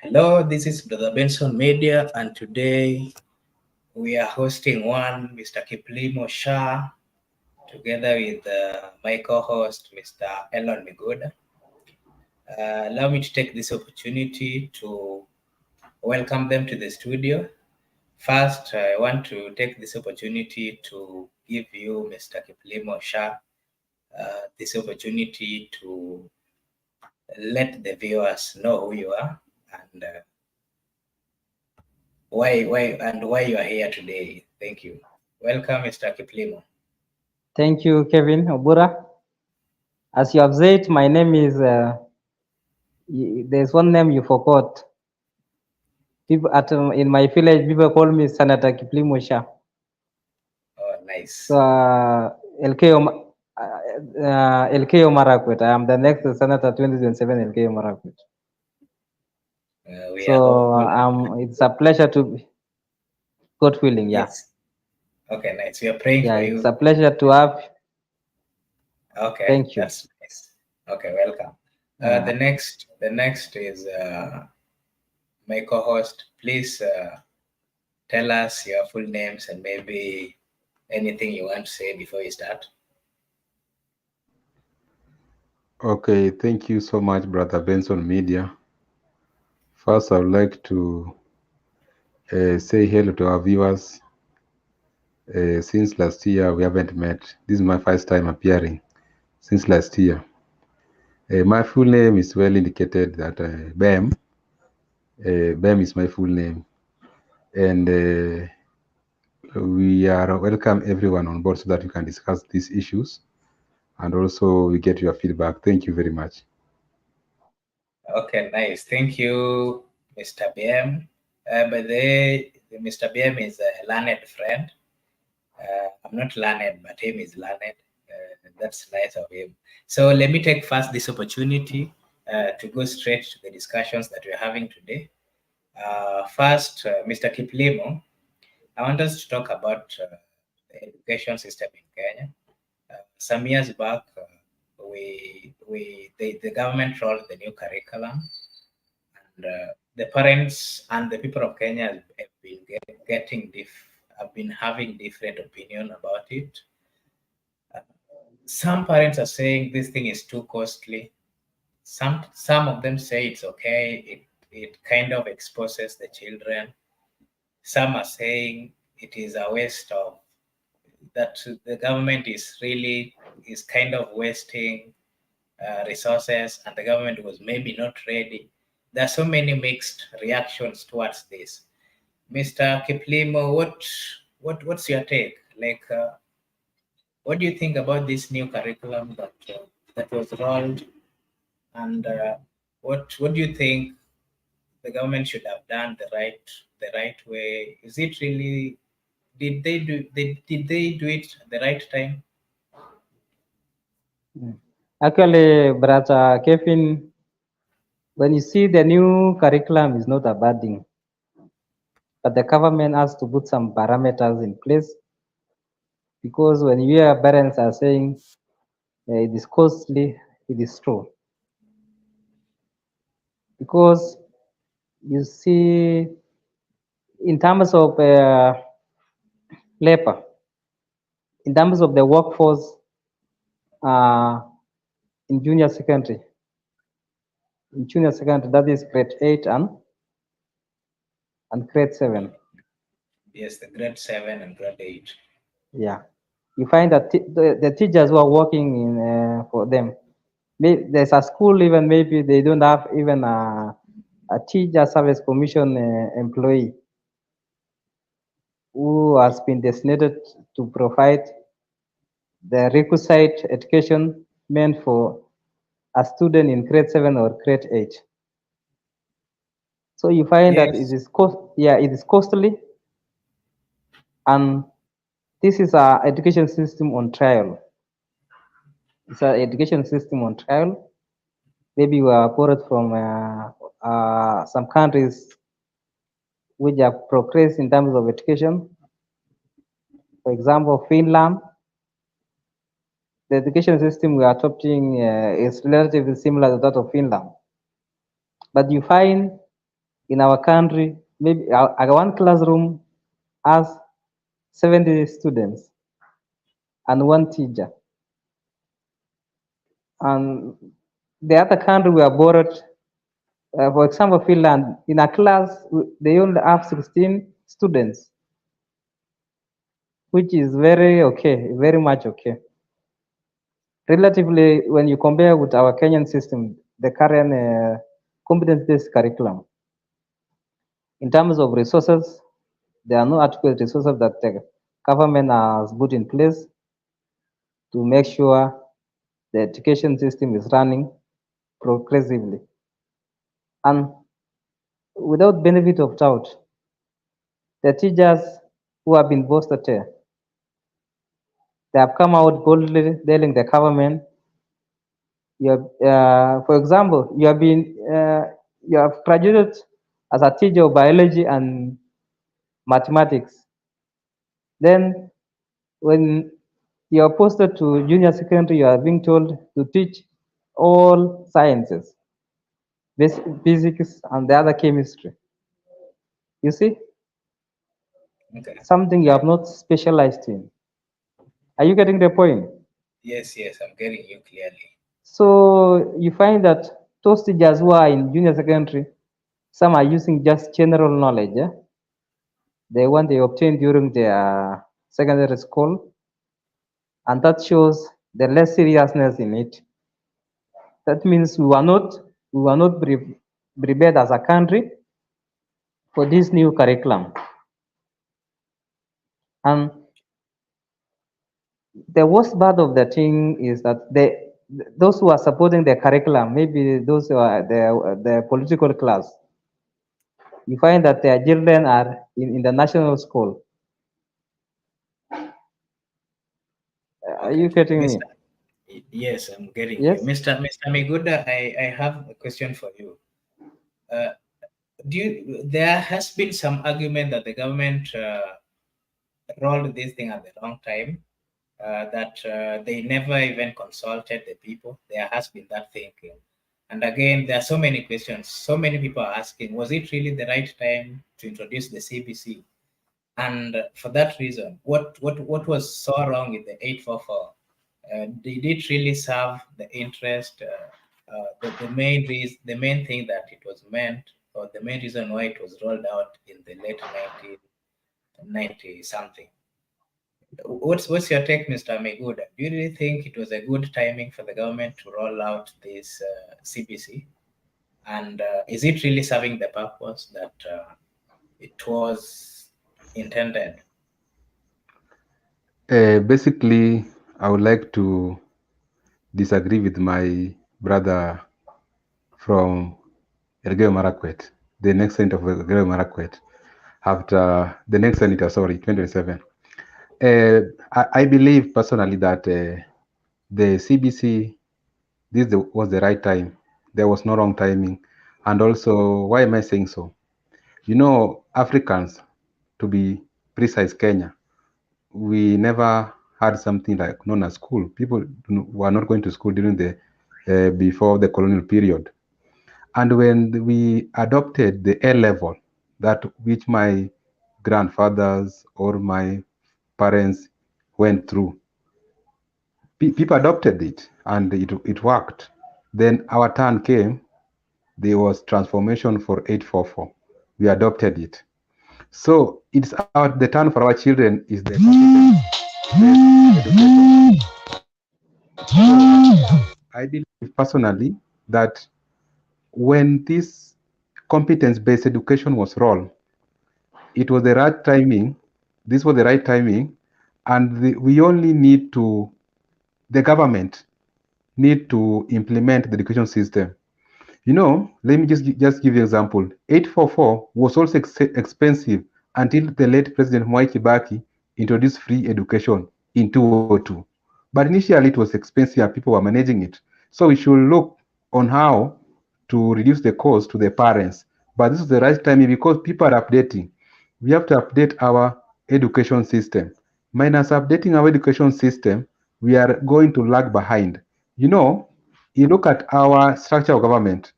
Hello, this is Brother Benson Media, and today we are hosting one Mr. Kiplimo Shah together with my co-host Mr. Elon Miguda. Allow me to take this opportunity to welcome them to the studio. First, I want to take this opportunity to give you, Mr. Kiplimo Shah, this opportunity to let the viewers know who you are and why you are here today. Thank you. Welcome, Mr. Kiplimo. Thank you, Kevin Obura. As you have said, my name is, there's one name you forgot. People in my village, people call me Senator Kiplimo Shah. Oh, nice. So, LKO Marakwet. I am the next Senator 2027 LKO Marakwet. We are So, hopeful. it's a pleasure to be, God willing, yeah. Yes. Okay, nice. We are praying Yeah, for it's you. a pleasure to have. Okay, Thank you. that's nice. Okay, welcome. Uh, The next is my co-host. Please tell us your full names and maybe anything you want to say before you start. Okay, thank you so much, Brother Benson Media. First, I would like to say hello to our viewers. Since last year, we haven't met. This is my first time appearing since last year. My full name is well indicated that Bem. Bem is my full name. And we are welcome everyone on board so that we can discuss these issues and also we get your feedback. Thank you very much. Okay, nice. Thank you, Mr. BM. By the way, Mr. BM is a learned friend. I'm not learned, but him is learned. That's nice of him. So let me take first this opportunity to go straight to the discussions that we're having today. First, Mr. Kiplimo, I want us to talk about the education system in Kenya. Some years back, the government rolled the new curriculum, and the parents and the people of Kenya have been have been having different opinion about it. Some parents are saying this thing is too costly. Some of them say it's okay. It kind of exposes the children. Some are saying it is a waste of that the government is kind of wasting resources, and the government was maybe not ready. There are so many mixed reactions towards this. Mr. Kiplimo, what's your take? Like, what do you think about this new curriculum that was rolled, and what do you think the government should have done the right way? Is it really did they do it at the right time? Actually, Brother Kevin, when you see the new curriculum is not a bad thing, but the government has to put some parameters in place, because when you hear parents are saying it is costly, it is true. Because you see, in terms of labor, in terms of the workforce uh, in junior secondary, that is grade 8 and grade 7. Yes, the grade 7 and grade 8. Yeah, you find that the teachers who are working in for them, there's a school even maybe they don't have even a teacher service commission employee who has been designated to provide the requisite education meant for a student in grade 7 or grade 8. So you find that Yes. it is costly, and this is our education system on trial. It's an education system on trial. Maybe we are borrowed from some countries which have progressed in terms of education. For example, Finland, the education system we are adopting is relatively similar to that of Finland. But you find in our country, maybe our one classroom has 70 students and one teacher. And the other country we are borrowed, for example, Finland, in a class, they only have 16 students, which is very okay, very much okay. Relatively, when you compare with our Kenyan system, the current competence-based curriculum, in terms of resources, there are no adequate resources that the government has put in place to make sure the education system is running progressively. And without benefit of doubt, the teachers who have been boosted here, they have come out boldly telling the government, for example, you have graduated as a teacher of biology and mathematics. Then when you are posted to junior secondary, you are being told to teach all sciences, physics, and the other chemistry. You see, Okay. something you have not specialized in. Are you getting the point? Yes, yes, I'm getting you clearly. So you find that those teachers who are in junior secondary, some are using just general knowledge, the one they obtained during their secondary school, and that shows the less seriousness in it. That means we were not prepared as a country for this new curriculum. And the worst part of the thing is that those who are supporting the curriculum, maybe those who are the political class, you find that their children are in the national school. Are Okay. you getting me? Mr. Yes, I'm getting you. Yes. Mr. Miguda, I have a question for you. Uh, there has been some argument that the government rolled this thing at the wrong time, that they never even consulted the people. There has been that thinking. And again, there are so many questions. So many people are asking, was it really the right time to introduce the CBC? And for that reason, what was so wrong with the 844? Did it really serve the interest? The main thing that it was meant, or the main reason why it was rolled out in the late 1990 something. What's your take, Mr. Meguda? Do you really think it was a good timing for the government to roll out this CBC? And is it really serving the purpose that it was intended? Basically, I would like to disagree with my brother from Elgeyo Marakwet, the next senator of Elgeyo Marakwet, after the next senator, sorry, 2027. I believe personally that the CBC, was the right time. There was no wrong timing. And also, why am I saying so? You know, Africans, to be precise, Kenya, we never had something like known as school. People were not going to school during the before the colonial period. And when we adopted the A level, that which my grandfathers or my parents went through, people adopted it and it worked. Then our turn came, there was transformation for 844. We adopted it. So it's the turn for our children is the education. I believe personally that when this competence-based education was rolled, it was the right timing. This was the right timing, and we only need to, the government need to implement the education system. You know, let me just give you an example. 844 was also expensive until the late President Mwai Kibaki introduced free education in 2002. But initially it was expensive and people were managing it. So we should look on how to reduce the cost to the parents. But this is the right time because people are updating. We have to update our education system. Minus updating our education system, we are going to lag behind. You know, you look at our structure of government,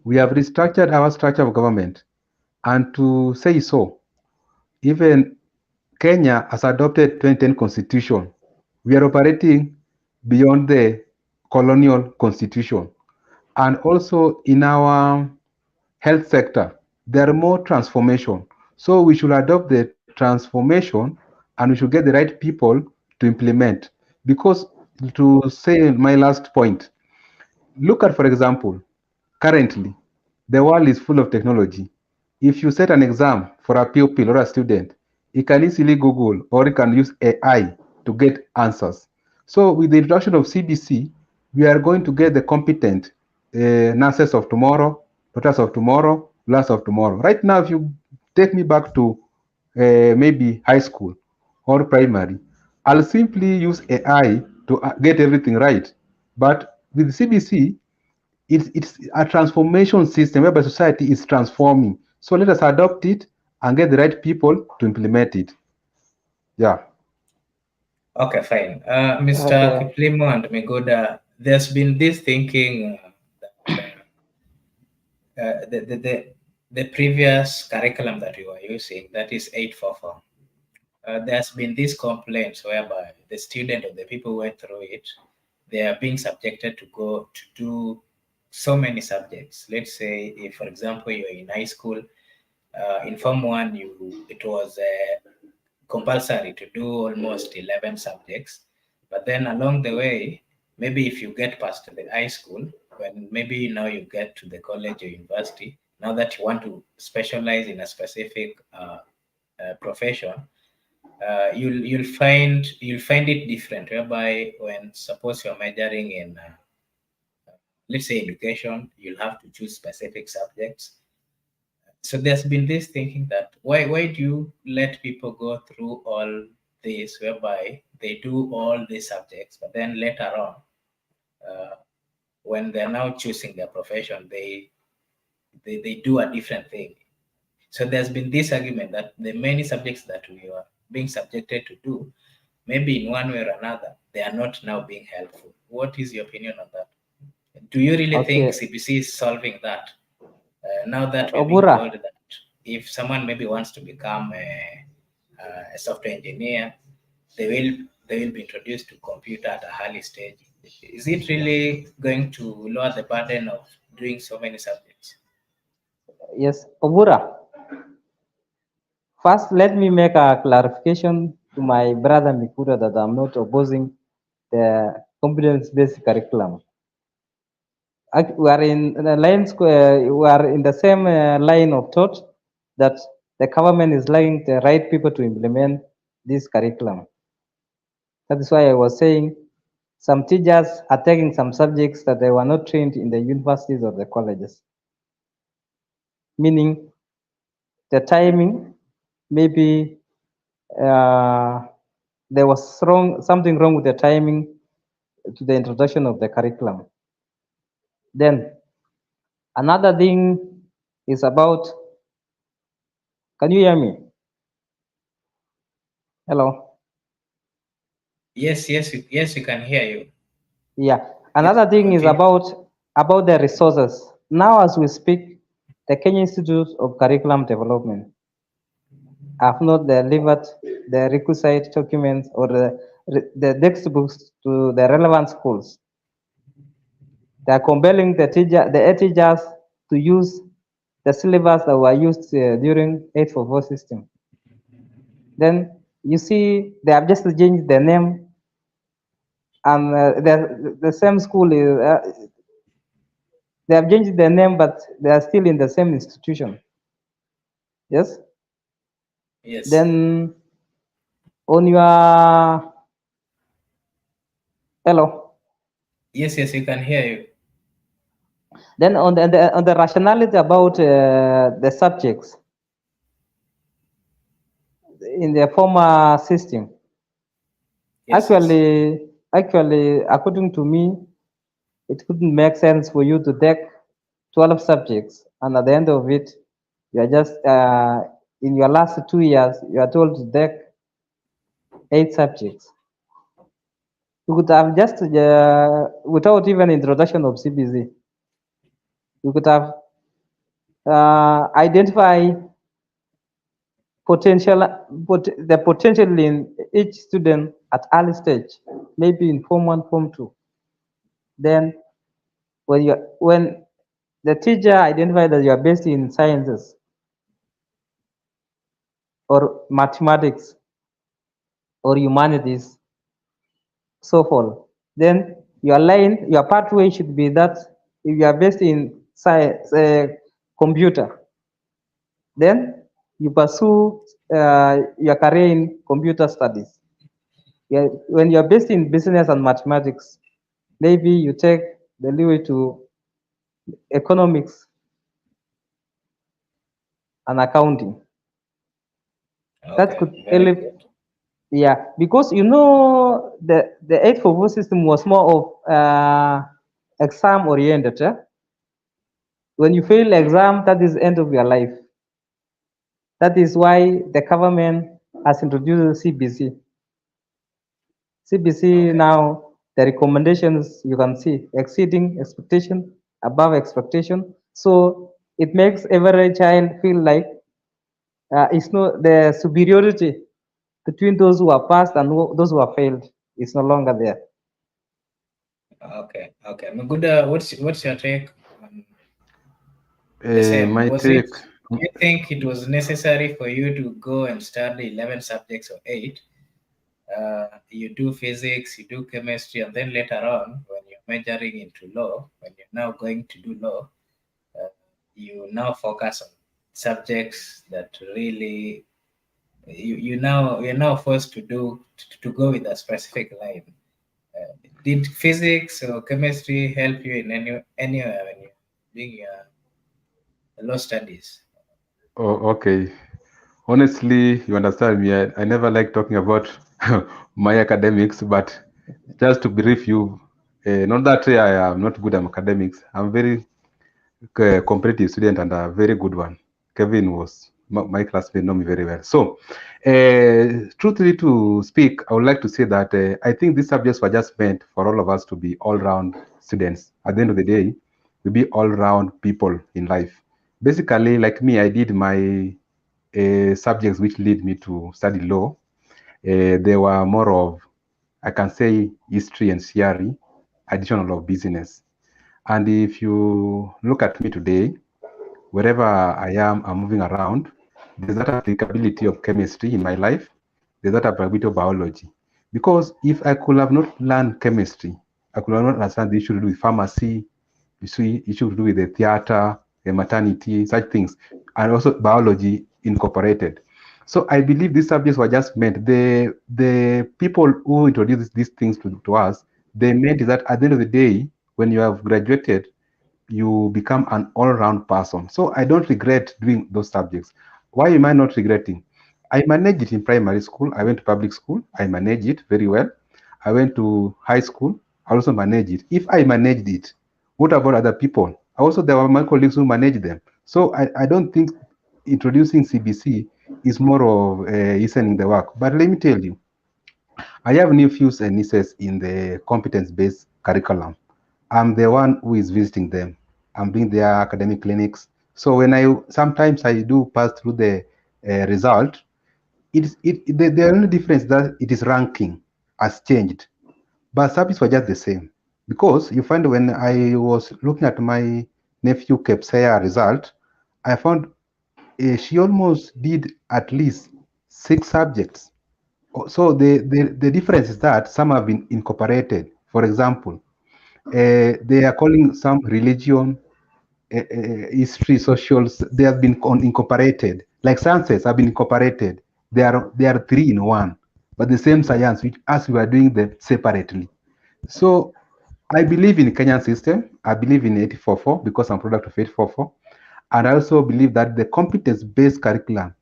We have restructured our structure of government. And to say so, even Kenya has adopted 2010 constitution. We are operating beyond the colonial constitution. And also in our health sector, there are more transformation. So we should adopt the transformation and we should get the right people to implement. Because to say my last point, look at, for example, currently, the world is full of technology. If you set an exam for a pupil or a student, he can easily Google or he can use AI to get answers. So with the introduction of CBC, we are going to get the competent nurses of tomorrow, doctors of tomorrow, lawyers of tomorrow. Right now, if you take me back to maybe high school or primary, I'll simply use AI to get everything right. But with CBC, it's a transformation system whereby society is transforming. So let us adopt it and get the right people to implement it. Yeah. Okay, fine. Mr. Okay. Kiplimo and Megoda, there's been this thinking that the previous curriculum that we were using, that is 844, there's been these complaints whereby the student or the people who went through it, they are being subjected to go to do so many subjects. Let's say, if, for example, you're in high school, in Form 1, it was compulsory to do almost 11 subjects. But then along the way, maybe if you get past the high school, when maybe now you get to the college or university, now that you want to specialize in a specific profession, you'll find it different. Whereby when suppose you're majoring in let's say education, you'll have to choose specific subjects. So there's been this thinking that why do you let people go through all this whereby they do all these subjects, but then later on, uh, when they're now choosing their profession, they do a different thing. So there's been this argument that the many subjects that we are being subjected to do, maybe in one way or another, they are not now being helpful. What is your opinion on that? Do you really think Okay. CBC is solving that? Now that we're being Obura. told that if someone maybe wants to become a software engineer, they will be introduced to computer at a early stage. Is it really going to lower the burden of doing so many subjects? Yes, Obura. First, let me make a clarification to my brother Mikura that I'm not opposing the competence-based curriculum. We are in the we are in the same line of thought that the government is lacking the right people to implement this curriculum. That is why I was saying some teachers are taking some subjects that they were not trained in the universities or the colleges, meaning the timing, maybe there was something wrong with the timing to the introduction of the curriculum. Then another thing is about, can you hear me? Hello? Yes, we can hear you. Yeah. Yes, Another thing is continue. about the resources. Now, as we speak, the Kenya Institute of Curriculum Development have not delivered the requisite documents or the textbooks to the relevant schools. They are compelling the teachers to use the syllabus that were used during 844 system. Then you see they have just changed the name, and the same school is they have changed the name, but they are still in the same institution. Yes. Yes. Then on your hello. Yes, we can hear you. Then on the rationality about the subjects in the former system, Yes. actually, according to me, it couldn't make sense for you to take 12 subjects, and at the end of it, you are just in your last 2 years, you are told to take 8 subjects. You could have just without even introduction of CBC, you could have identify the potential in each student at early stage, maybe in Form 1, Form 2. Then when the teacher identifies that you are best in sciences or mathematics or humanities, so forth, then your pathway should be that if you are best in science, computer, then you pursue your career in computer studies. When you're based in business and mathematics, maybe you take the leeway to economics and accounting. That Okay, could very help. good. Yeah, because the 844 system was more of exam oriented. When you fail exam, that is end of your life. That is why the government has introduced CBC. CBC Okay. now, the recommendations you can see exceeding expectation, above expectation. So it makes every child feel like it's no the superiority between those who are passed and those who are failed is no longer there. Okay. Okay. Maguda, what's your take on the same? My Was it? take, Do you think it was necessary for you to go and study 11 subjects or eight? You do physics, you do chemistry, and then later on, when you're majoring into law, when you're now going to do law, uh, you now focus on subjects that really you're now forced to go with a specific line. Did physics or chemistry help you in anywhere when you're doing your law studies? oh, okay. Honestly, you understand me. I never like talking about my academics, but just to brief you, not that I am not good at academics. I'm very competitive student and a very good one. Kevin was my classmate, know me very well. So, truthfully to speak, I would like to say that I think these subjects were just meant for all of us to be all-round students. At the end of the day, we be all-round people in life. Basically, like me, I did my subjects which lead me to study law. They were more of, I can say, history and theory, additional of business. And if you look at me today, wherever I am, I'm moving around, there's that applicability of chemistry in my life, there's that applicability of biology. Because if I could have not learned chemistry, I could have not understand the issue to do with pharmacy, you see, issue to do with the theater, the maternity, such things, and also biology incorporated. So I believe these subjects were just meant, the people who introduced these things to us, they meant that at the end of the day, when you have graduated, you become an all-round person. So I don't regret doing those subjects. Why am I not regretting? I managed it in primary school. I went to public school. I managed it very well. I went to high school. I also managed it. If I managed it, what about other people? Also, there were my colleagues who managed them. So I don't think introducing CBC is more of listening the work. But let me tell you, I have nephews and nieces in the competence-based curriculum. I'm the one who is visiting them. I'm doing their academic clinics. So when sometimes I do pass through the result, the only difference that it is ranking has changed, but subjects were just the same. Because you find when I was looking at my nephew Kepsea result, I found she almost did at least 6 subjects. So the difference is that some have been incorporated. For example, they are calling some religion, history, socials. They have been incorporated. Like sciences have been incorporated. They are three in one, but the same science, which as we are doing them separately. So I believe in Kenyan system. I believe in 844 because I'm product of 844, and I also believe that the competence-based curriculum,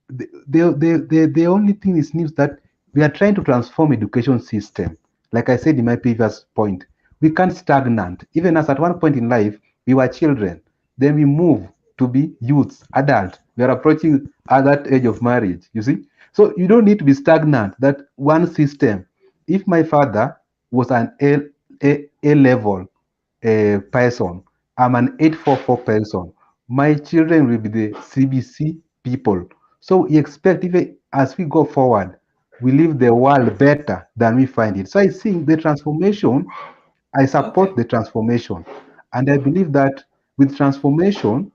the only thing is news that we are trying to transform education system. Like I said in my previous point, we can't stagnant. Even as at one point in life, we were children. Then we move to be youths, adult. We are approaching at that age of marriage, you see? So you don't need to be stagnant, that one system. If my father was an A level person, I'm an 844 person. my children will be the CBC people. So we expect even as we go forward, we leave the world better than we find it. So I think the transformation, I Okay. support the transformation. And I believe that with transformation,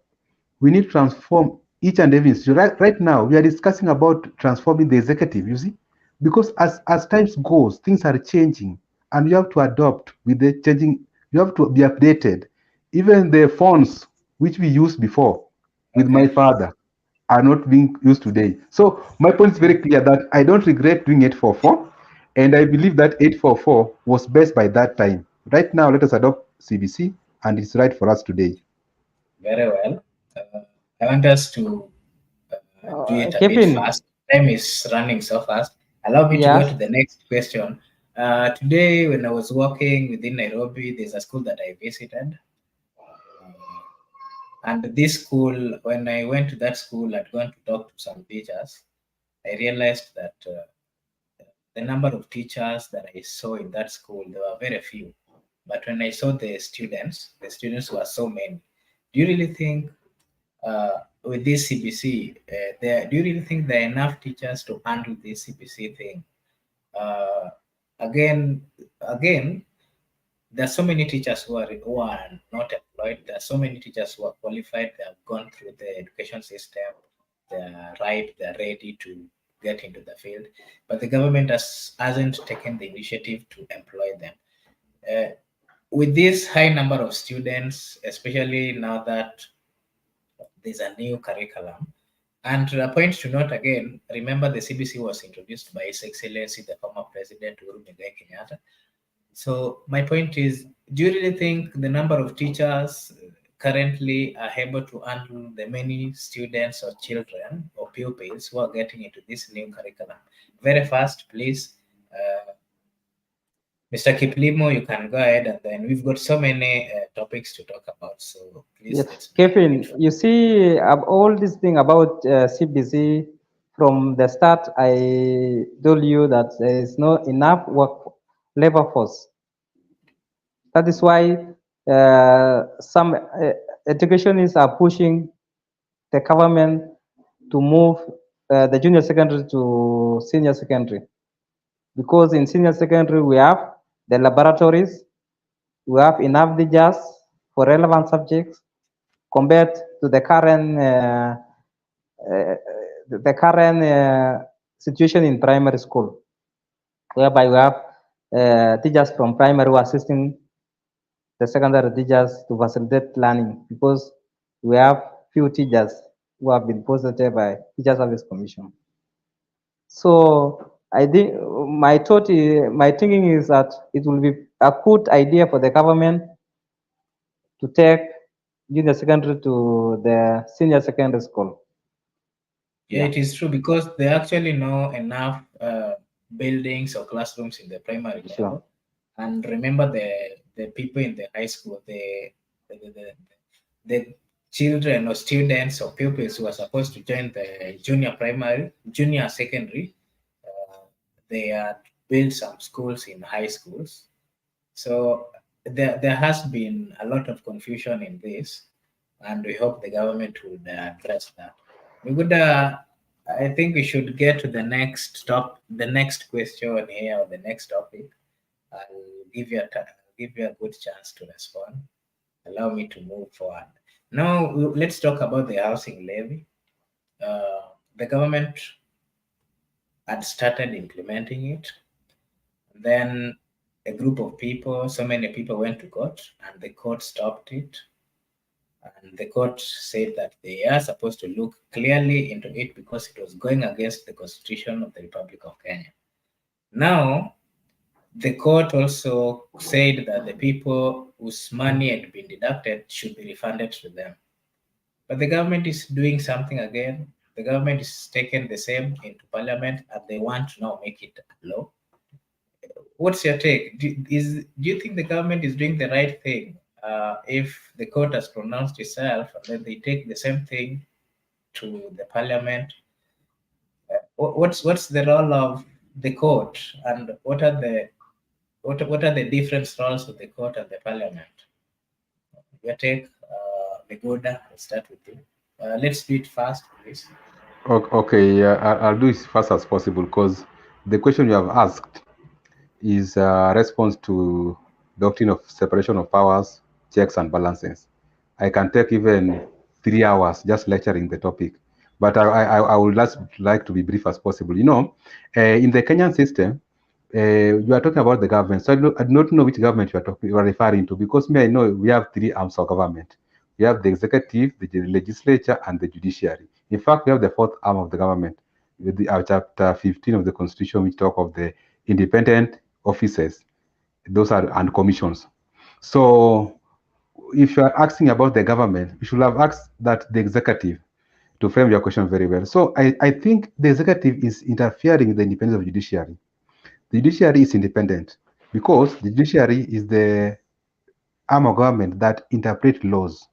we need to transform each and every institution. Right now, we are discussing about transforming the executive, you see, because as times goes, things are changing, and you have to adopt with the changing. You have to be updated. Even the phones which we used before with my Okay. father are not being used today. So my point is very clear that I don't regret doing 844, and I believe that 844 was best by that time. Right now, let us adopt CBC, and it's right for us today. Very well. I want us to do it a bit Kevin, fast. Time is running so fast. Allow me to go yes, to the next question. Today, when I was walking within Nairobi, there's a school that I visited. Uh, and this school, when I went to that school, I'd gone to talk to some teachers. I realized that the number of teachers that I saw in that school, there were very few. But when I saw the students were so many. Do you really think with this CBC, do you really think there are enough teachers to handle this CBC thing? Uh, again, again, there are so many teachers who are not employed. There are so many teachers who are qualified. They have gone through the education system. They are right. They are ready to get into the field, but the government hasn't taken the initiative to employ them. Uh, with this high number of students, especially now that there's a new curriculum. And a point to note again, remember the CBC was introduced by His Excellency, the former President Uhuru Muigai Kenyatta. So my point is, do you really think the number of teachers currently are able to handle the many students or children or pupils who are getting into this new curriculum? Very fast, please. Mr. Kiplimo, you can go ahead, and then we've got so many topics to talk about. So please, yes, let's do it a bit Kevin. fast. You see, all this thing about CBC from the start, I told you that there is no enough work labor force. That is why some educationists are pushing the government to move the junior secondary to senior secondary, because in senior secondary we have the laboratories, we have enough teachers for relevant subjects compared to uh, the current situation in primary school, whereby we have teachers from primary who are assisting the secondary teachers to facilitate learning, because we have few teachers who have been posited by Teacher Service Commission. So I think my thinking is that it will be a good idea for the government to take junior secondary to the senior secondary school. Yeah, Yeah, it is true because they actually know enough buildings or classrooms in the primary sure. level. And remember the people in the high school, the children or students or pupils who are supposed to join the junior secondary, uh, they are built some schools in high schools. So there has been a lot of confusion in this, and we hope the government would address that. We would, I think, we should get to the next question here, or the next topic. I'll give you a good chance to respond. Allow me to move forward. Now let's talk about the housing levy. The government had started implementing it. Then a group of people, so many people went to court, and the court stopped it. And the court said that they are supposed to look clearly into it because it was going against the Constitution of the Republic of Kenya. Now, the court also said that the people whose money had been deducted should be refunded to them. But the government is doing something again. The government is taking the same into parliament, and they want to now make it a law. What's your take? Do you think the government is doing the right thing? If the court has pronounced itself and then they take the same thing to the parliament, what's the role of the court, and what are the different roles of the court and the parliament? Your take, Legoda, I'll start with you. Let's do it fast, please. Okay, I'll do it as fast as possible because the question you have asked is a response to doctrine of separation of powers, checks and balances. I can take even 3 hours just lecturing the topic, but I would just like to be brief as possible. You know, in the Kenyan system, you are talking about the government. So I do not know which government you are referring to, because me, I know we have three arms of government. We have the executive, the legislature, and the judiciary. In fact, we have the fourth arm of the government, with the chapter 15 of the Constitution, which talk of the independent offices. Those are and commissions. So if you are asking about the government, you should have asked that the executive, to frame your question very well. So I think the executive is interfering in the independence of judiciary. The judiciary is independent because the judiciary is the arm of government that interpret laws.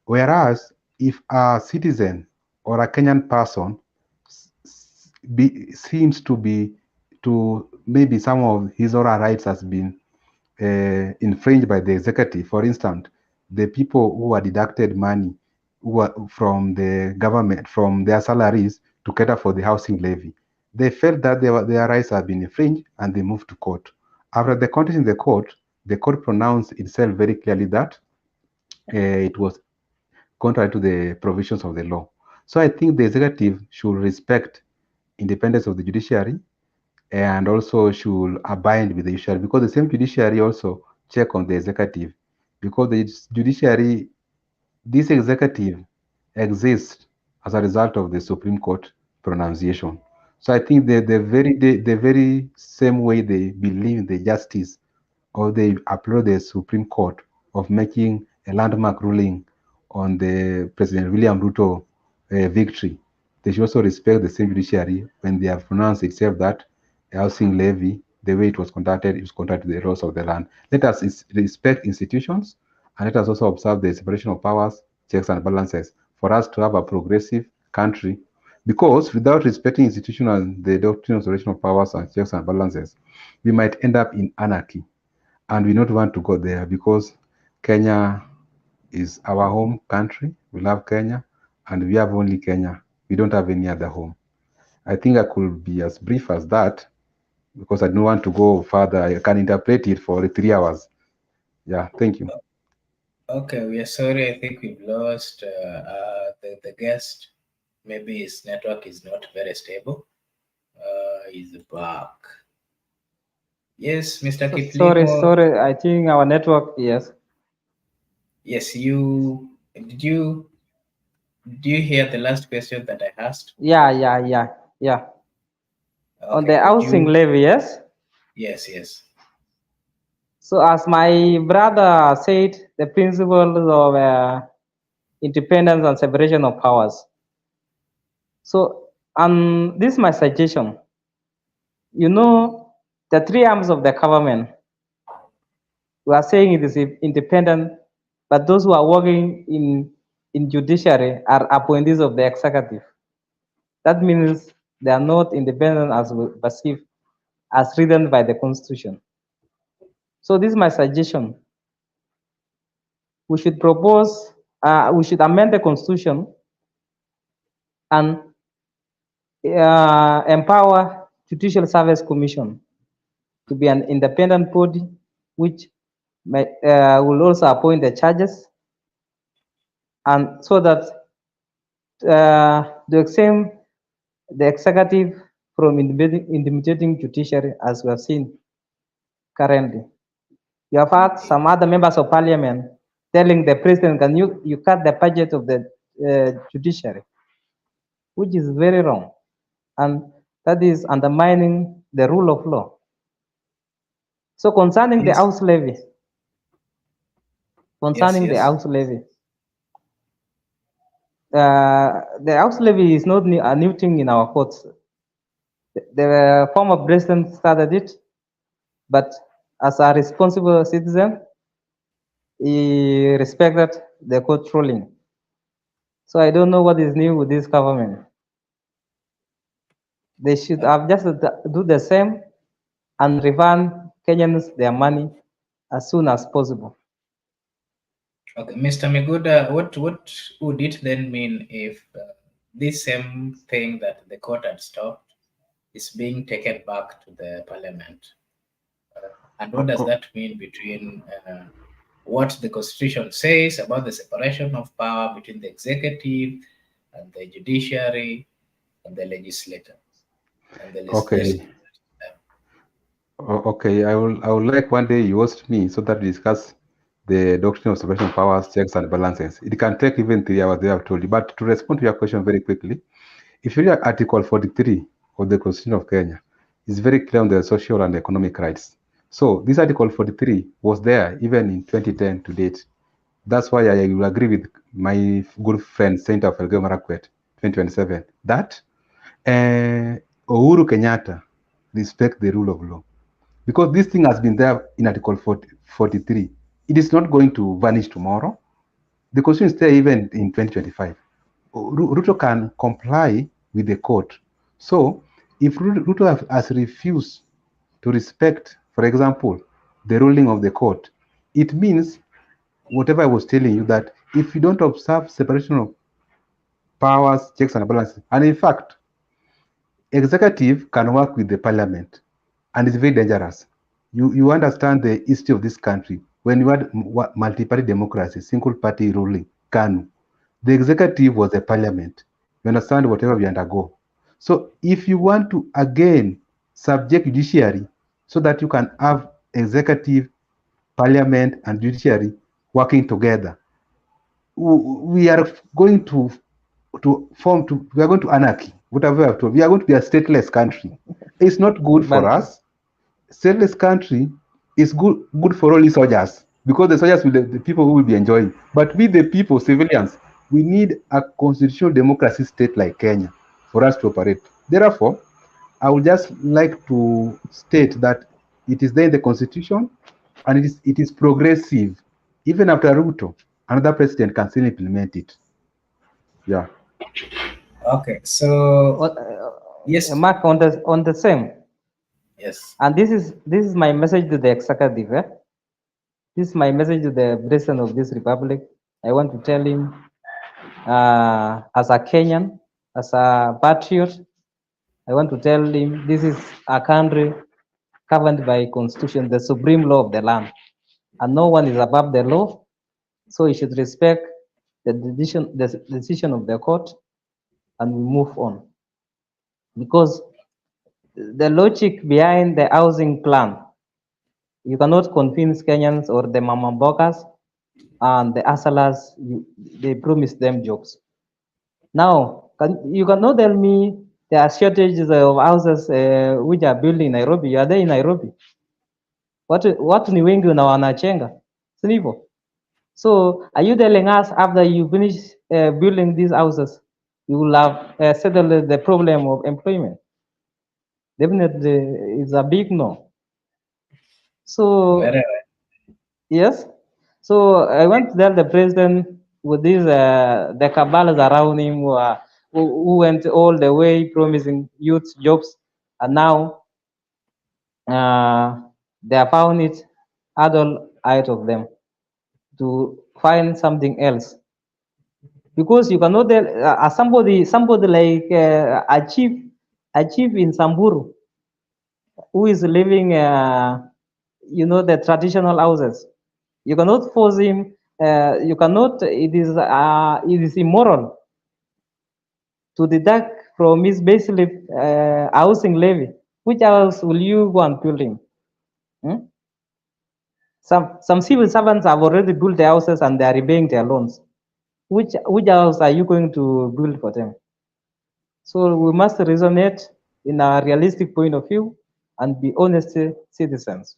Whereas if a citizen or a Kenyan person seems to be to maybe some of his or her rights has been infringed by the executive. For instance, the people who are deducted money from the government, from their salaries to cater for the housing levy, they felt that their rights have been infringed and they moved to court. After the contest in the court pronounced itself very clearly that it was contrary to the provisions of the law. So I think the executive should respect independence of the judiciary and also should abide with the judiciary, because the same judiciary also check on the executive, because the judiciary, this executive exists as a result of the Supreme Court pronunciation. So I think the very same way they believe in the justice, or they applaud the Supreme Court of making a landmark ruling on the President William Ruto victory, they should also respect the same judiciary when they have pronounced itself that housing levy, the way it was conducted, it was conducted to the laws of the land. Let us respect institutions, and let us also observe the separation of powers, checks and balances, for us to have a progressive country. Because without respecting institutions and the doctrine of separation of powers and checks and balances, we might end up in anarchy. And we don't want to go there, because Kenya is our home country. We love Kenya, and we have only Kenya. We don't have any other home. I think I could be as brief as that, because I don't want to go further. I can interpret it for 3 hours. Yeah, thank you. Okay, we are sorry. I think we've lost the guest. Maybe his network is not very stable. He's back. Yes, Mr. Kiplimo. Sorry. I think our network. Yes. Yes, you did you hear the last question that I asked? Yeah. On Okay, the housing levy, yes. Yes. So as my brother said, the principles of independence and separation of powers. So, this is my suggestion. You know, the three arms of the government, we are saying it is independent, but those who are working in judiciary are appointees of the executive. That means they are not independent as perceived as written by the constitution. So this is my suggestion. We should propose, we should amend the constitution and empower Judicial Service Commission to be an independent body, which will also appoint the judges, and so that to exempt the executive from intimidating judiciary, as we have seen currently. You have had some other members of parliament telling the president, can you cut the budget of the judiciary, which is very wrong, and that is undermining the rule of law. So concerning the house levy, the house levy is not a new thing in our courts. The former president started it, but as a responsible citizen, he respected the court ruling. So I don't know what is new with this government. They should have just do the same and refund Kenyans their money as soon as possible. Okay, Mr. Miguda, what would it then mean if this same thing that the court had stopped is being taken back to the parliament? And what does that mean between what the constitution says about the separation of power between the executive and the judiciary and the legislature and the Okay. legislature? Okay, I would like one day you host me so that we discuss the doctrine of separation of powers, checks and balances. It can take even 3 hours, they have told you. But to respond to your question very quickly, if you read Article 43 of the Constitution of Kenya, it's very clear on the social and economic rights. So this Article 43 was there even in 2010 to date. That's why I will agree with my good friend Senator Felge Marakwet, 2027, that Uhuru Kenyatta respect the rule of law. Because this thing has been there in Article 43. It is not going to vanish tomorrow. The Constitution is there even in 2025. Ruto can comply with the court. So if Ruto has refused to respect, for example, the ruling of the court, it means whatever I was telling you, that if you don't observe separation of powers, checks and balances, and in fact, executive can work with the parliament, and it's very dangerous. You understand the history of this country. When you had multi-party democracy, single party ruling, KANU, the executive was the parliament. You understand whatever we undergo. So if you want to again subject judiciary so that you can have executive, parliament, and judiciary working together, we are going to we are going to anarchy, whatever we have to. We are going to be a stateless country. It's not good for But us. Stateless country is good for only soldiers, because the soldiers will the people who will be enjoying. But we the people, civilians, we need a constitutional democracy state like Kenya for us to operate. Therefore, I would just like to state that it is there in the constitution, and it is progressive. Even after Ruto, another president can still implement it. Yeah. Okay, so yes, Mark, on the same, yes. and this is my message to the executive. This is my message to the president of this republic. I want to tell him, as a Kenyan, as a patriot, I want to tell him this is a country governed by constitution, the supreme law of the land, and no one is above the law. So he should respect the decision of the court, and we move on. Because the logic behind the housing plan, you cannot convince Kenyans or the mama bokas and the hustlers. They promise them jobs. Now, you cannot tell me there are shortages of houses which are built in Nairobi. You are there in Nairobi. Watu ni wengi na wanachenga, si ndivyo? So are you telling us after you finish building these houses, you will have settled the problem of employment? Definitely, it's a big no. So Very well. yes, so I want to tell the president with these the cabals around him who went all the way promising youth jobs, and now they have found it adult out of them to find something else, because you cannot tell somebody like a chief in Samburu who is living the traditional houses. You cannot force him. You cannot. It is immoral to deduct from his basic housing levy. Which house will you go and build him? Hmm? Some civil servants have already built their houses and they are repaying their loans. Which house are you going to build for them? So we must resonate in a realistic point of view and be honest citizens.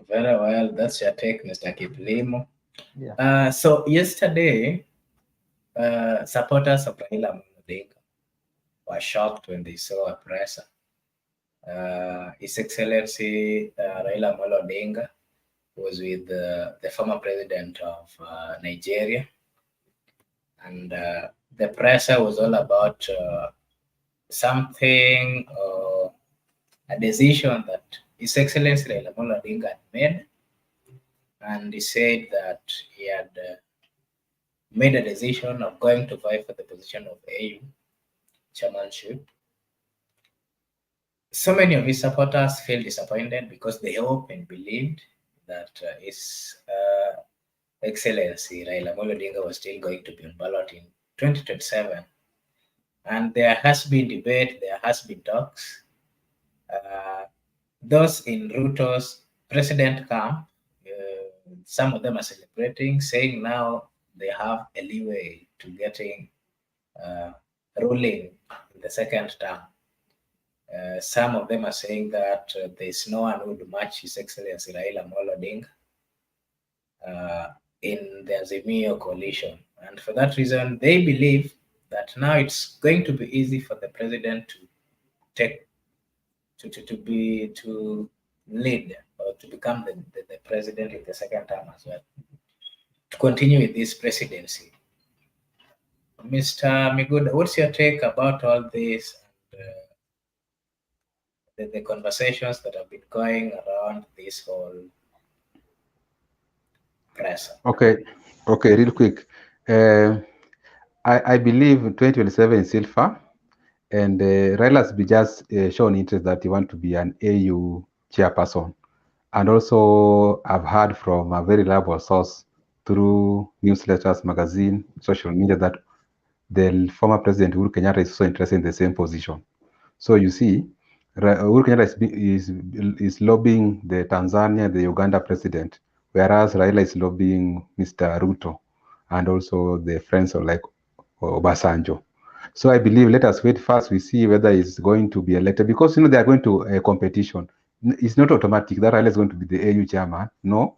Very well. That's your take, Mr. Kiplimo. Yeah. So yesterday, supporters of Raila Amolo Odinga were shocked when they saw a presser. His Excellency Raila Amolo Odinga was with the former president of Nigeria, and the presser was all about something, a decision that His Excellency Raila Amolo Odinga had made, and he said that he had made a decision of going to vie for the position of AU chairmanship. So many of his supporters feel disappointed because they hope and believed that His Excellency Raila Amolo Odinga was still going to be on ballot in 2027. And there has been debate, there has been talks. Those in Ruto's president camp, some of them are celebrating, saying now they have a leeway to getting ruling in the second term. Some of them are saying that there's no one who would match His Excellency Raila Amolo Odinga in the Azimio coalition. And for that reason, they believe that now it's going to be easy for the president to take to lead or to become the president in the second term as well, to continue with this presidency. Mr. Miguda, what's your take about all this and the conversations that have been going around this whole press? Okay, real quick. I believe 2027 is still far, and Raila has just shown interest that he want to be an AU chairperson. And also, I've heard from a very reliable source through newsletters, magazine, social media that the former president Uhuru Kenyatta is also interested in the same position. So you see, Uhuru Kenyatta is lobbying the Tanzania, the Uganda president, whereas Raila is lobbying Mr. Ruto and also the friends of like Obasanjo. So I believe let us wait first. We see whether he's going to be elected because they are going to a competition. It's not automatic that Raila is going to be the AU chairman. No,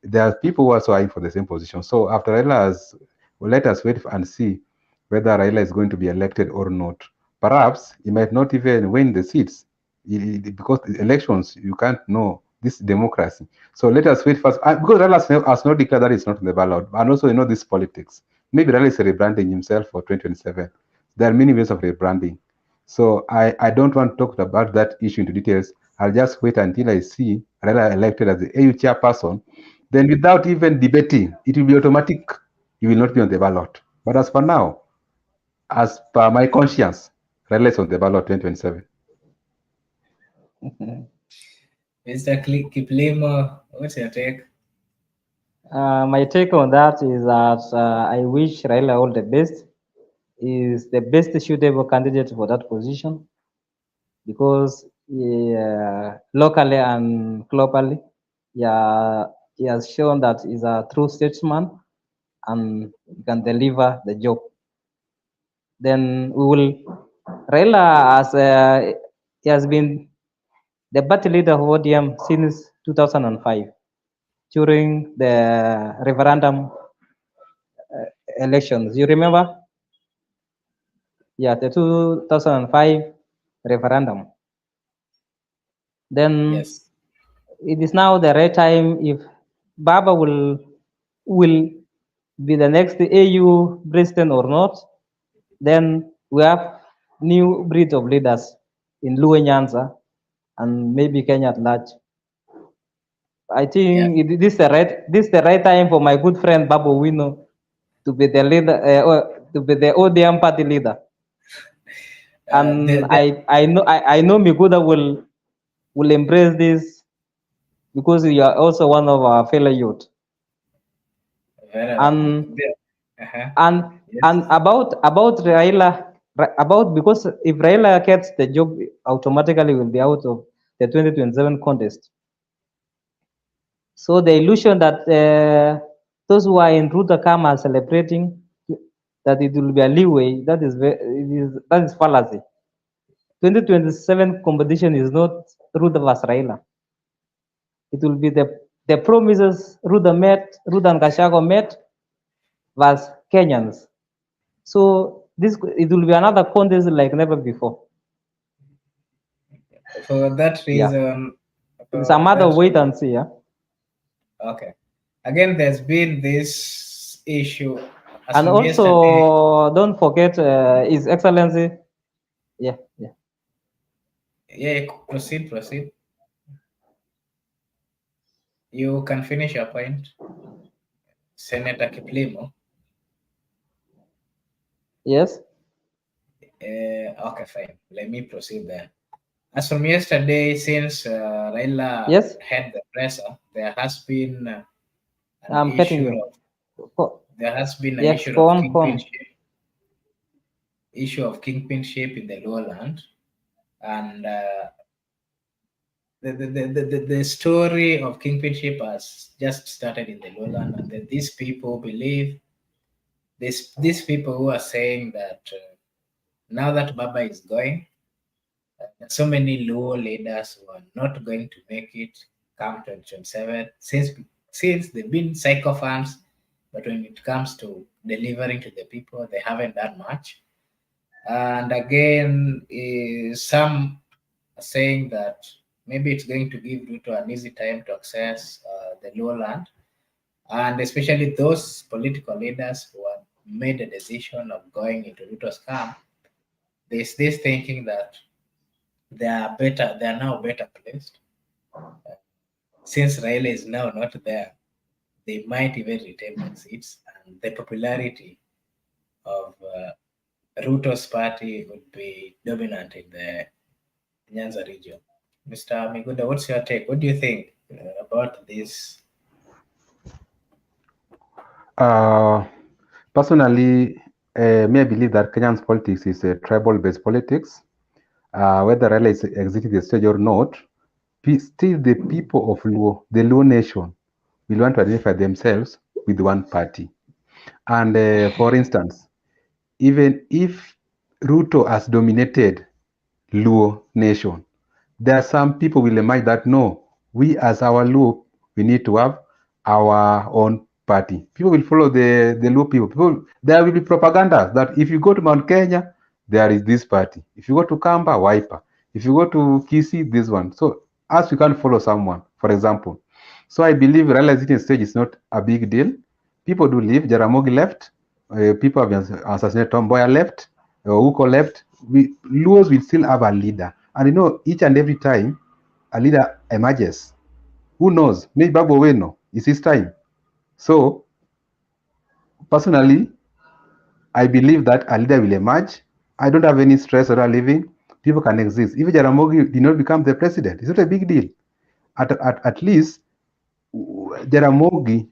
there are people who are also eyeing for the same position. So after Raila has, well, let us wait and see whether Raila is going to be elected or not. Perhaps he might not even win the seats because the elections, you can't know this democracy. So let us wait first. Because Raila has not declared that it's not on the ballot. And also, this politics. Maybe Raila is rebranding himself for 2027. There are many ways of rebranding. So I don't want to talk about that issue into details. I'll just wait until I see Raila elected as the AU chairperson. Then without even debating, it will be automatic. You will not be on the ballot. But as for now, as per my conscience, Raila is on the ballot 2027. Mr. Kiplimo, what's your take? My take on that is that I wish Raila all the best. He is the best suitable candidate for that position because locally and globally, he has shown that he's a true statesman and he can deliver the job. Then Raila he has been the party leader of ODM since 2005 during the referendum elections. You remember? Yeah, the 2005 referendum. Then Yes. it is now the right time if Baba will be the next AU president or not, then we have new breed of leaders in Luo Nyanza and maybe Kenya at large. I think this is the right time for my good friend Babu Wino to be the leader, to be the ODM party leader. And I know Miguda will embrace this because you are also one of our fellow youth. And about Raila, because if Raila gets the job, automatically will be out of the 2027 contest. So the illusion that those who are in Ruto camp are celebrating that it will be a leeway, that is fallacy. 2027 competition is not Ruto versus Raila. It will be the promises Ruto and Gachagua met versus Kenyans. So it will be another contest like never before. For that reason, it's a matter of wait and see. Yeah. Okay. Again, there's been this issue. And also, yesterday, don't forget His Excellency. Yeah. Yeah, proceed. You can finish your point, Senator Kiplimo. Yes. Okay, fine. Let me proceed then. As from yesterday, since Raila Yes. had the pressure, there has been an I'm getting issue you. of there has been an Yes. issue Go of on. Go on. kingpinship in the lowland, and the story of kingpinship has just started in the lowland, and then these people believe these people who are saying that now that Baba is going, so many low leaders who are not going to make it come 2027 since they've been sycophants, but when it comes to delivering to the people, they haven't done much. And again, some are saying that maybe it's going to give Ruto an easy time to access the lowland, and especially those political leaders who have made a decision of going into Ruto's camp. There's this thinking that they are better, they are now better placed. Since Raila is now not there, they might even retain their seats, and the popularity of Ruto's party would be dominant in the Nyanza region. Mr. Miguda, what's your take? What do you think about this? Personally, me, I believe that Kenyan's politics is a tribal-based politics. Whether Raila is exiting the stage or not, still the people of Luo, the Luo nation, will want to identify themselves with one party. And for instance, even if Ruto has dominated Luo nation, there are some people will emerge that no, we as our Luo, we need to have our own party. People will follow the Luo people. There will be propaganda that if you go to Mount Kenya, there is this party. If you go to Kamba, Wiper. If you go to Kisii, this one. So as you can follow someone, for example. So I believe realizing stage is not a big deal. People do leave. Jaramogi left. People have been assassinated. Tom Mboya left. Uko left. Luos will still have a leader. And you know, each and every time a leader emerges, who knows? Maybe Babu Owino is his time. So, personally, I believe that a leader will emerge. I don't have any stress around leaving. People can exist. If Jaramogi did not become the president, it's not a big deal. At least, Jaramogi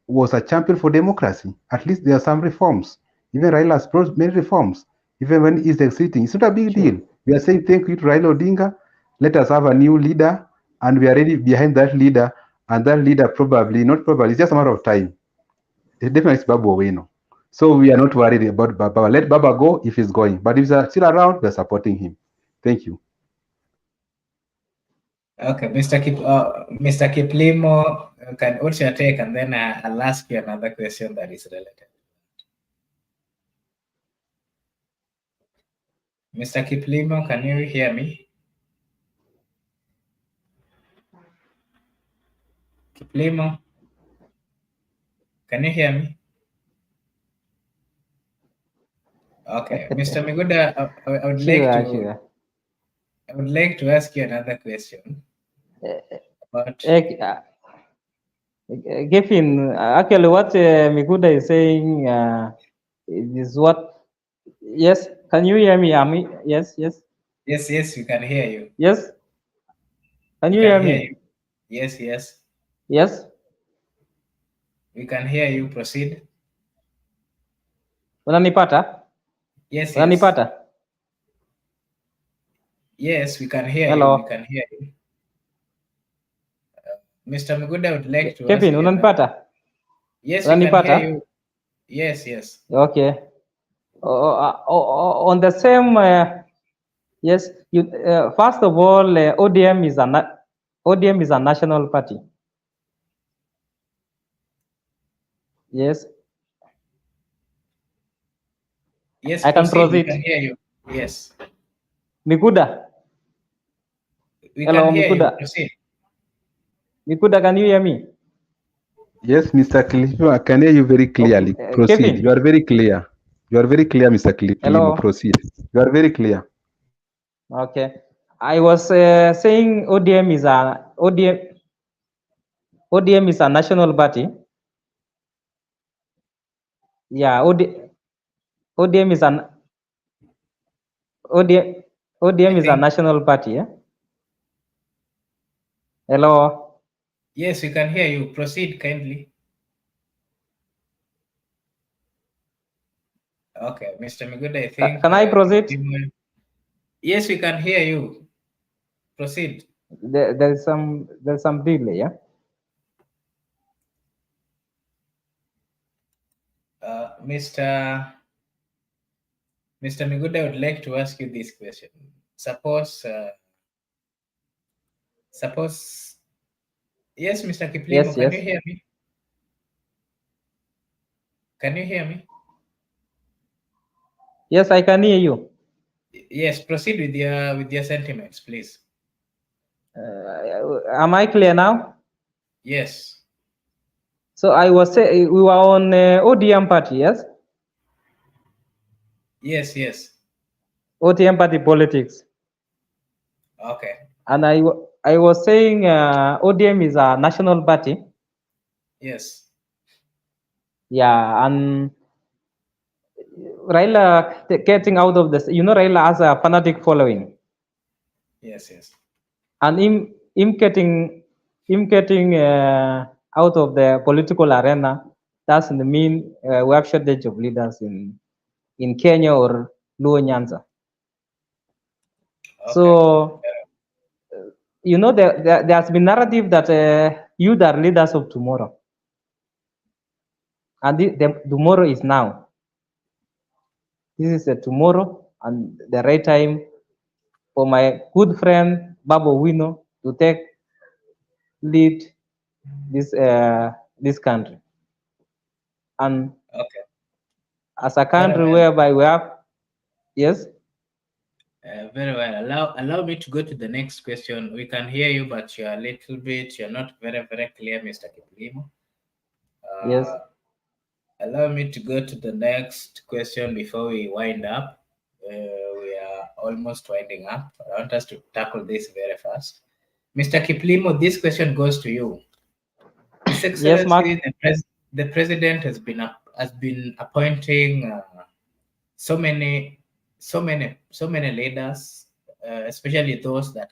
was a champion for democracy. At least there are some reforms. Even Raila has brought many reforms. Even when he's exiting, it's not a big deal. We are saying thank you to Raila Odinga. Let us have a new leader, and we are ready behind that leader. And that leader probably, not probably, it's just a matter of time. It definitely is Babu Owino. So we are not worried about Baba. Let Baba go if he's going. But if he's still around, we're supporting him. Thank you. Okay, Mr. Kiplimo, what's your take? And then I'll ask you another question that is related. Mr. Kiplimo, can you hear me? Kiplimo, can you hear me? Okay, Mr. Miguda, I would like to ask you another question. About Kevin, actually, what Miguda is saying is what. Yes, can you hear me, Ami? Yes, yes. Yes, we can hear you. Yes, can you We hear can hear me? you. Yes. Yes. We can hear you. Proceed. Unanipata? Yes. Unanipata? Yes, we can hear Hello. you. We can hear you. Mr. Miguda would like to Kevin, ask you. unanipata? Yes, we can hear you. Yes. Okay. On the same, yes. You first of all, ODM is a national party. Yes. Yes, I can proceed. We can hear you. Yes. Mikuda. Hello, can hear Mikuda. You. Proceed. Mikuda, can you hear me? Yes, Mr. Kilimo, I can hear you very clearly. Proceed. Kevin. You are very clear. You are very clear, Mr. Kilimo. Proceed. You are very clear. Okay. I was saying ODM is a ODM. ODM is a national party. Yeah, ODM is an ODM, I ODM is a think national party. Yeah? Hello. yes, we can hear you. Proceed kindly. Okay, Mr. Miguda, I think Can I proceed? yes, we can hear you. Proceed. There's some delay. Yeah. Mr. Miguda, I would like to ask you this question. Suppose, yes, Mr. Kiplimo, Yes. can you Yes. hear me? Can you hear me? Yes, I can hear you. Yes, proceed with your sentiments, please. Am I clear now? Yes. So I was saying we were on ODM party. Yes. Yes. ODM party politics. Okay. And I was saying ODM is a national party. Yes. Yeah, and Raila getting out of this, Raila has a fanatic following, Yes. and him getting out of the political arena doesn't mean we have shortage of leaders in Kenya or Luo Nyanza. Okay. So there has been narrative that youth are leaders of tomorrow, and the tomorrow is now. This is the tomorrow and the right time for my good friend Babo Wino to take lead this country. And Okay. as a Very country well. whereby we have, yes. Very well. Allow me to go to the next question. We can hear you, but you're not very clear, Mr. Kiplimo. Yes. Allow me to go to the next question before we wind up. We are almost winding up. I want us to tackle this very fast. Mr. Kiplimo, this question goes to you. His Yes, Mark. Excellency, the president has been appointing so many leaders, especially those that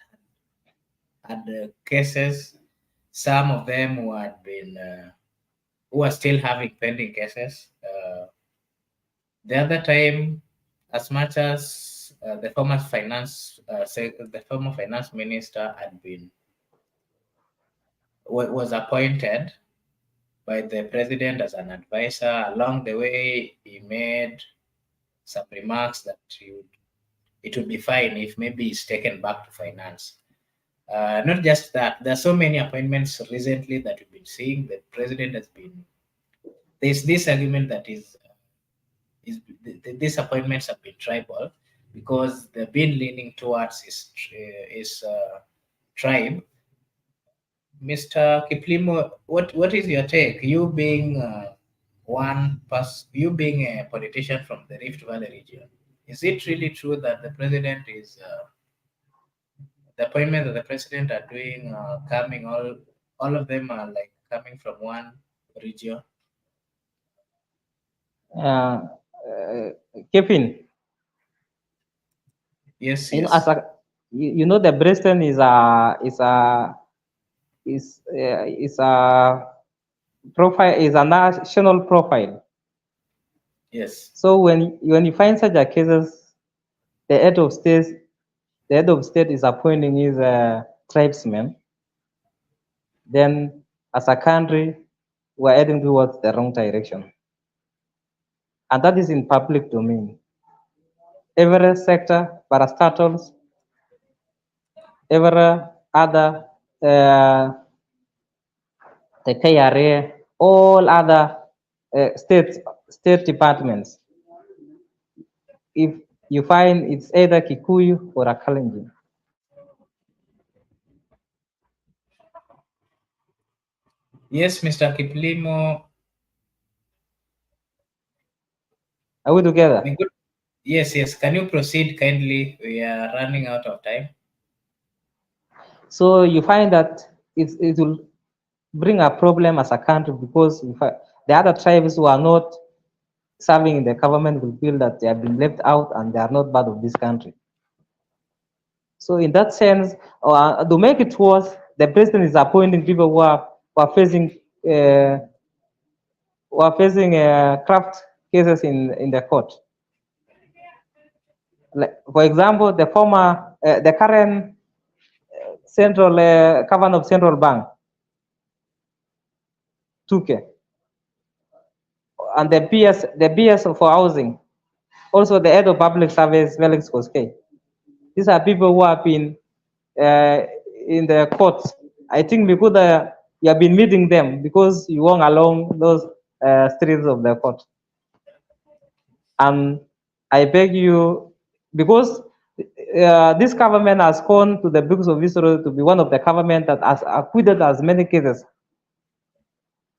had cases. Some of them who are still having pending cases. The other time, as much as the former finance minister was appointed by the president as an advisor. Along the way, he made some remarks that it would be fine if maybe he's taken back to finance. Not just that, there are so many appointments recently that we've been seeing. The president there's this argument that these appointments have been tribal because they've been leaning towards his tribe. Mr. Kiplimo, what is your take? You being you being a politician from the Rift Valley region, is it really true that the appointment that the president are doing coming all of them are like coming from one region? Uh, Kevin, Yes. as a the Briston is a profile, is a national profile. Yes. So when you find such a cases, the head of state is appointing his tribesmen, then as a country, we're heading towards the wrong direction. And that is in public domain. Every sector, parastatals, every other, the KRA, all other state departments, if you find it's either Kikuyu or a Kalenjin. Yes, Mr. Kiplimo. Are we together? Yes. Can you proceed kindly? We are running out of time. So you find that it will bring a problem as a country, because if the other tribes who are not serving in the government will feel that they have been left out and they are not part of this country. So in that sense, to make it worse, the president is appointing people who are facing craft cases in the court. Like, for example, the current central governor of Central Bank, Tuke, and the BS for housing, also the head of public service, Felix Koskei. These are people who have been in the courts. I think because you have been meeting them because you walk along those streets of the court. And I beg you, because this government has gone to the books of history to be one of the government that has acquitted as many cases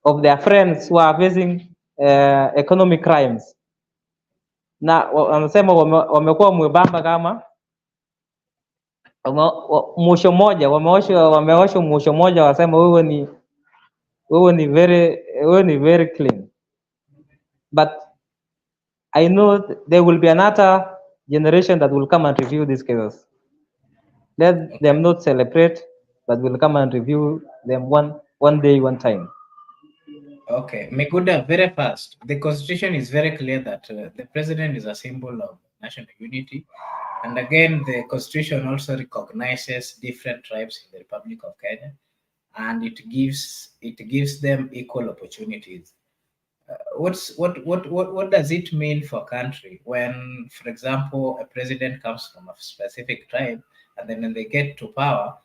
of their friends who are facing economic crimes. Na wanasema wamekuwa mwembamba kama musho moja, wameoshwa musho moja, wasema wewe ni very clean. But I know there will be another generation that will come and review these cases. Let them not celebrate, but will come and review them one day, one time. Okay, Miguda, very fast. The constitution is very clear that the president is a symbol of national unity. And again, the constitution also recognizes different tribes in the Republic of Kenya, and it gives them equal opportunities. What does it mean for a country when, for example, a president comes from a specific tribe, and then when they get to power,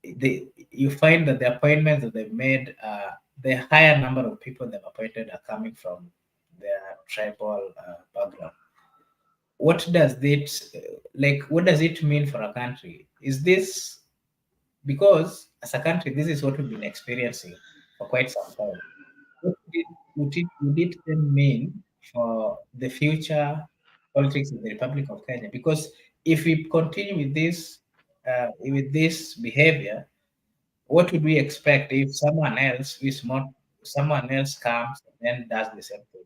you find that the appointments that they've made, the higher number of people they've appointed are coming from their tribal background. What does this what does it mean for a country? Is this because as a country this is what we've been experiencing for quite some time? What would it then mean for the future politics of the Republic of Kenya? Because if we continue with this behavior, what would we expect if someone else comes and then does the same thing?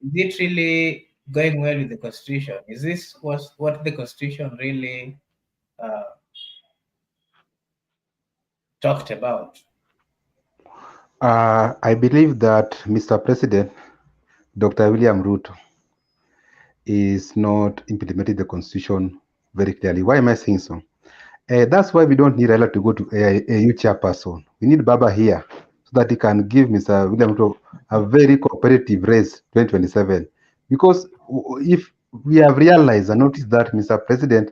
Is it really going well with the constitution? Is this what the constitution really talked about? I believe that Mr. President, Dr. William Ruto, is not implementing the constitution very clearly. Why am I saying so? That's why we don't need Raila to go to a youth chairperson. We need Baba here so that he can give Mr. William Ruto a very competitive race 2027. Because if we have realized and noticed that Mr. President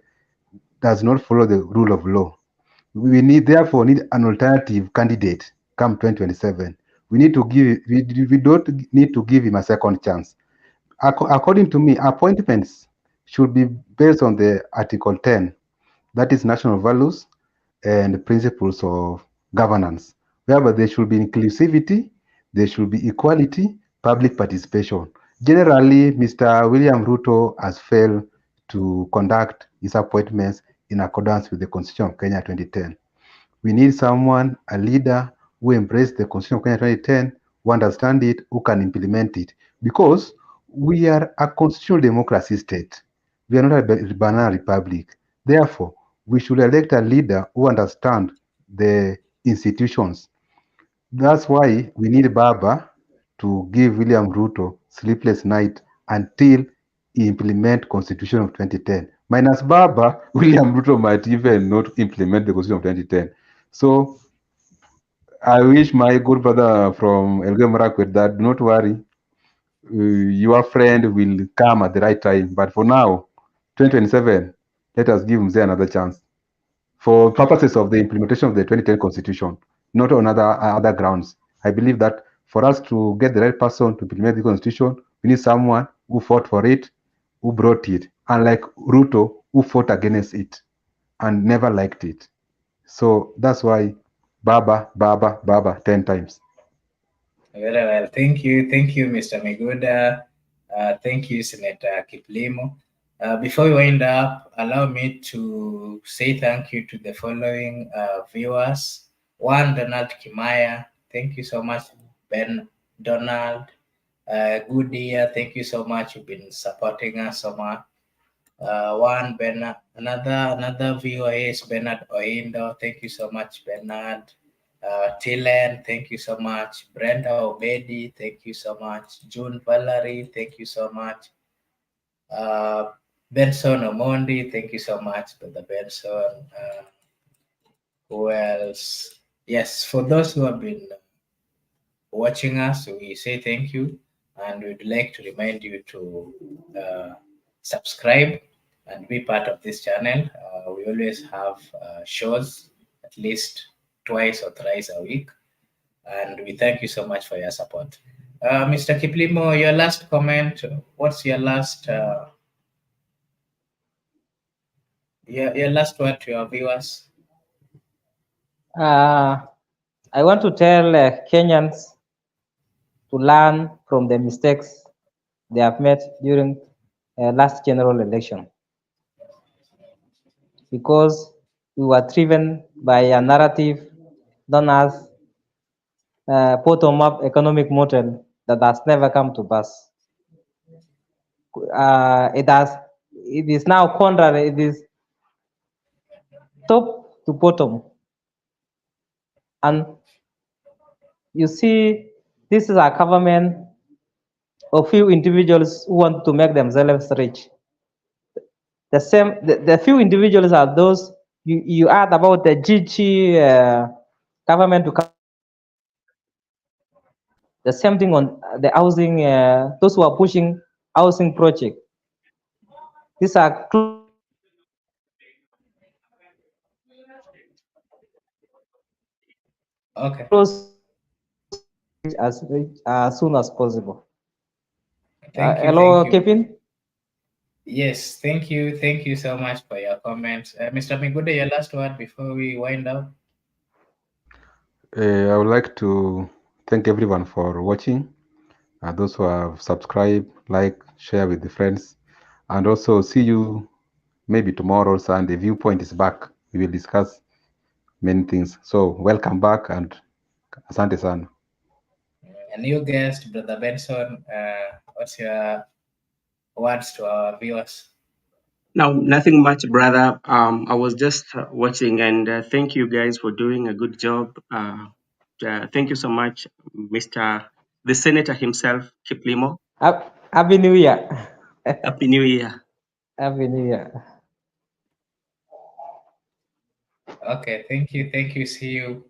does not follow the rule of law, we therefore need an alternative candidate come 2027. We don't need to give him a second chance. According to me, appointments should be based on the Article 10, that is national values and principles of governance, whereby there should be inclusivity, there should be equality, public participation. Generally, Mr. William Ruto has failed to conduct his appointments in accordance with the Constitution of Kenya 2010. We need someone, a leader who embraced the Constitution of Kenya 2010, who understands it, who can implement it. Because we are a constitutional democracy state. We are not a banana republic. Therefore, we should elect a leader who understands the institutions. That's why we need Baba to give William Ruto sleepless night until he implement Constitution of 2010. Minus Baba, William Ruto might even not implement the Constitution of 2010. So I wish my good brother from Elgeyo Marakwet that do not worry, your friend will come at the right time. But for now, 2027, let us give Mzee another chance for purposes of the implementation of the 2010 Constitution, not on other grounds. I believe that for us to get the right person to implement the Constitution, we need someone who fought for it, who brought it, unlike Ruto, who fought against it and never liked it. So that's why Baba, 10 times. Very well. Thank you, Mr. Miguda. Thank you, Senator Kiplimo. Before we wind up, allow me to say thank you to the following viewers One Donald Kimaya, thank you so much. Ben Donald, good year, thank you so much. You've been supporting us so much. One Bernard, another viewer is Bernard Oindo. Thank you so much, Bernard. Tilen, thank you so much. Brenda Obedi, thank you so much. June Valerie, thank you so much. Uh, Benson Omondi, thank you so much, Brother Benson. Who else? Yes, for those who have been watching us, we say thank you, and we'd like to remind you to subscribe and be part of this channel. We always have shows at least twice or thrice a week, and we thank you so much for your support. Mr. Kiplimo, your last comment. What's your last word to your viewers? I want to tell Kenyans to learn from the mistakes they have made during last general election, because we were driven by a narrative known as bottom-up economic model that has never come to pass. It is now contrary. It is top to bottom, and you see, this is a government of few individuals who want to make themselves rich. The few individuals are those you add about the GG government to come. The same thing on the housing. Those who are pushing housing project. These are Okay. close as soon as possible. Thank you. Hello, Thank you. Kevin. Yes, thank you. Thank you so much for your comments. Mr. Migude, your last word before we wind up. I would like to thank everyone for watching. Those who have subscribed, like, share with the friends, and also see you maybe tomorrow. Sunday. Viewpoint is back. We will discuss many things. So welcome back and asante sana. A new guest, Brother Benson. What's your words to our viewers? No, nothing much, brother. I was just watching, and thank you guys for doing a good job. Thank you so much, Mr. the Senator himself, Kiplimo. Happy New Year. Happy New Year. Happy New Year. Okay, thank you. Thank you. See you.